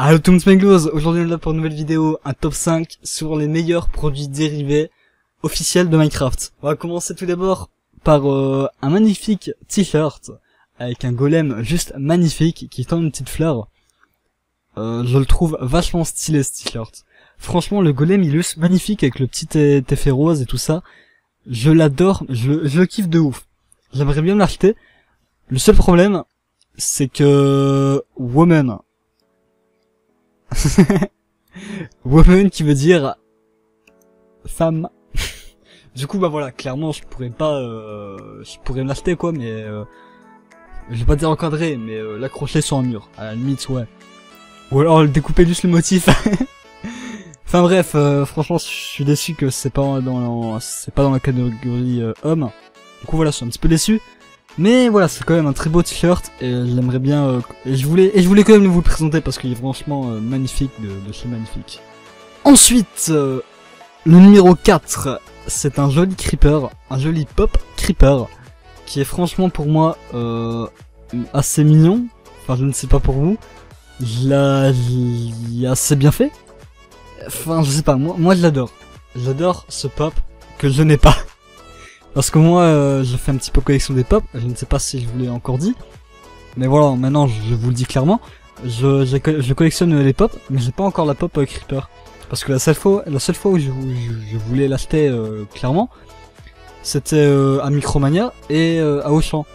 Allo tout le monde, c'est Megloz. Aujourd'hui on est là pour une nouvelle vidéo, un top 5 sur les meilleurs produits dérivés officiels de Minecraft. On va commencer tout d'abord par un magnifique t-shirt avec un golem juste magnifique qui tend une petite fleur. Je le trouve vachement stylé ce t-shirt. Franchement le golem il est magnifique avec le petit effet rose et tout ça. Je l'adore, je le kiffe de ouf. J'aimerais bien l'acheter. Le seul problème c'est que woman woman qui veut dire femme. Du coup bah voilà, clairement je pourrais me l'acheter quoi, mais je vais pas dire encadrer, mais l'accrocher sur un mur à la limite, ouais, ou alors le découper juste le motif. Enfin bref, franchement je suis déçu que c'est pas dans la catégorie homme. Du coup voilà, je suis un petit peu déçu. Mais voilà, c'est quand même un très beau t-shirt et j'aimerais bien et je voulais quand même vous le présenter parce qu'il est franchement magnifique de chez magnifique. Ensuite, le numéro 4, c'est un joli creeper, un joli pop creeper qui est franchement pour moi assez mignon. Enfin, je ne sais pas pour vous. Il est assez bien fait. Enfin, je sais pas, moi je l'adore. J'adore ce pop que je n'ai pas. Parce que moi, je fais un petit peu collection des pop, je ne sais pas si je vous l'ai encore dit. Mais voilà, maintenant je vous le dis clairement. Je collectionne les pop, mais j'ai pas encore la pop creeper. Parce que la seule fois où je voulais l'acheter clairement, c'était à Micromania et à Auchan.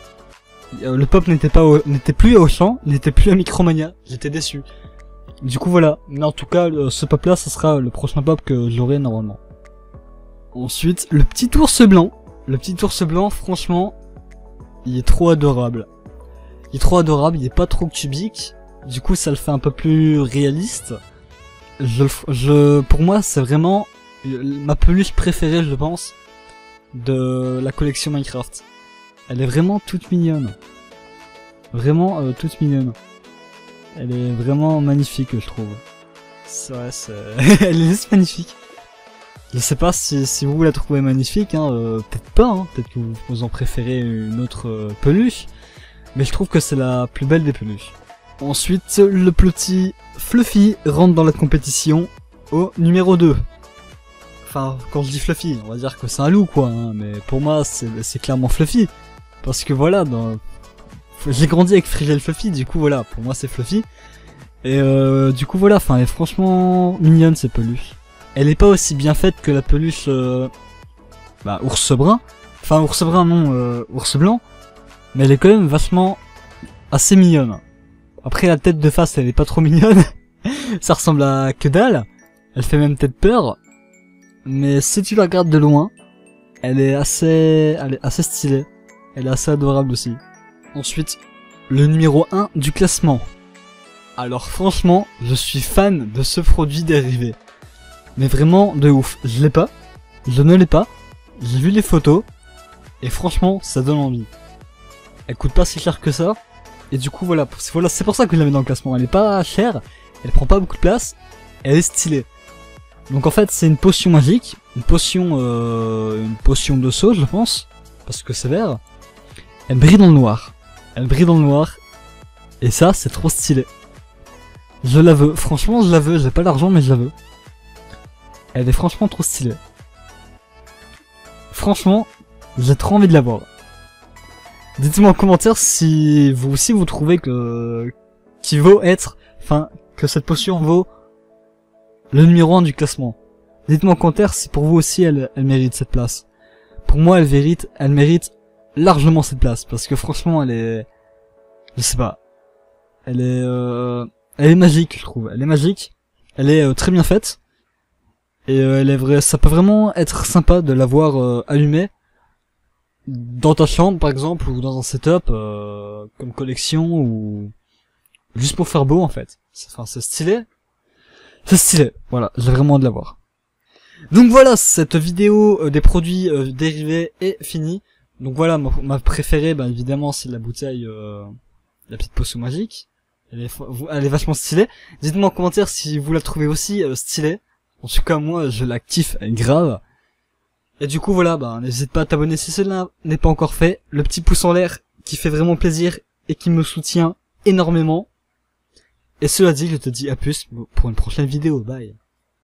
Le pop n'était plus à Auchan, n'était plus à Micromania. J'étais déçu. Du coup voilà, mais en tout cas, ce pop là, ce sera le prochain pop que j'aurai normalement. Ensuite, le petit ours blanc. Le petit ours blanc, franchement, il est trop adorable. Il est trop adorable, il est pas trop cubique. Du coup, ça le fait un peu plus réaliste. Pour moi, c'est vraiment ma peluche préférée, je pense, de la collection Minecraft. Elle est vraiment toute mignonne. Vraiment toute mignonne. Elle est vraiment magnifique, je trouve. C'est vrai, elle est juste magnifique. Je sais pas si vous la trouvez magnifique, hein, peut-être pas, hein, peut-être que vous en préférez une autre peluche, mais je trouve que c'est la plus belle des peluches. Ensuite, le petit Fluffy rentre dans la compétition au numéro 2. Enfin, quand je dis Fluffy, on va dire que c'est un loup quoi, hein, mais pour moi c'est clairement Fluffy, parce que voilà, j'ai grandi avec Frigel Fluffy, du coup voilà, pour moi c'est Fluffy, et du coup voilà, enfin elle est franchement mignonne cette peluche. Elle est pas aussi bien faite que la peluche ours brun. Enfin ours brun non, ours blanc. Mais elle est quand même vachement assez mignonne. Après la tête de face elle est pas trop mignonne. Ça ressemble à que dalle. Elle fait même peut-être peur. Mais si tu la regardes de loin, elle est assez stylée. Elle est assez adorable aussi. Ensuite, le numéro 1 du classement. Alors franchement, je suis fan de ce produit dérivé. Mais vraiment de ouf, je l'ai pas, je ne l'ai pas, j'ai vu les photos, et franchement ça donne envie. Elle coûte pas si cher que ça, et du coup voilà, c'est pour ça que je la mets dans le classement. Elle est pas chère, elle prend pas beaucoup de place, elle est stylée. Donc en fait c'est une potion magique, une potion de saut je pense, parce que c'est vert. Elle brille dans le noir, et ça c'est trop stylé. Je la veux, franchement je la veux, j'ai pas l'argent mais je la veux. Elle est franchement trop stylée. Franchement, j'ai trop envie de la voir. Dites-moi en commentaire si vous aussi vous trouvez que que cette potion vaut le numéro 1 du classement. Dites-moi en commentaire si pour vous aussi elle mérite cette place. Pour moi elle mérite largement cette place parce que franchement elle est, je sais pas, elle est magique je trouve. Elle est magique, elle est très bien faite. Et ça peut vraiment être sympa de l'avoir allumée dans ta chambre par exemple, ou dans un setup comme collection, ou juste pour faire beau en fait. C'est stylé. C'est stylé, voilà, j'ai vraiment hâte de l'avoir. Donc voilà, cette vidéo des produits dérivés est finie. Donc voilà, ma préférée, évidemment, c'est la bouteille, la petite potion magique. Elle est vachement stylée. Dites-moi en commentaire si vous la trouvez aussi stylée. En tout cas, moi, je la kiffe grave. Et du coup, voilà, n'hésite pas à t'abonner si cela n'est pas encore fait. Le petit pouce en l'air qui fait vraiment plaisir et qui me soutient énormément. Et cela dit, je te dis à plus pour une prochaine vidéo. Bye.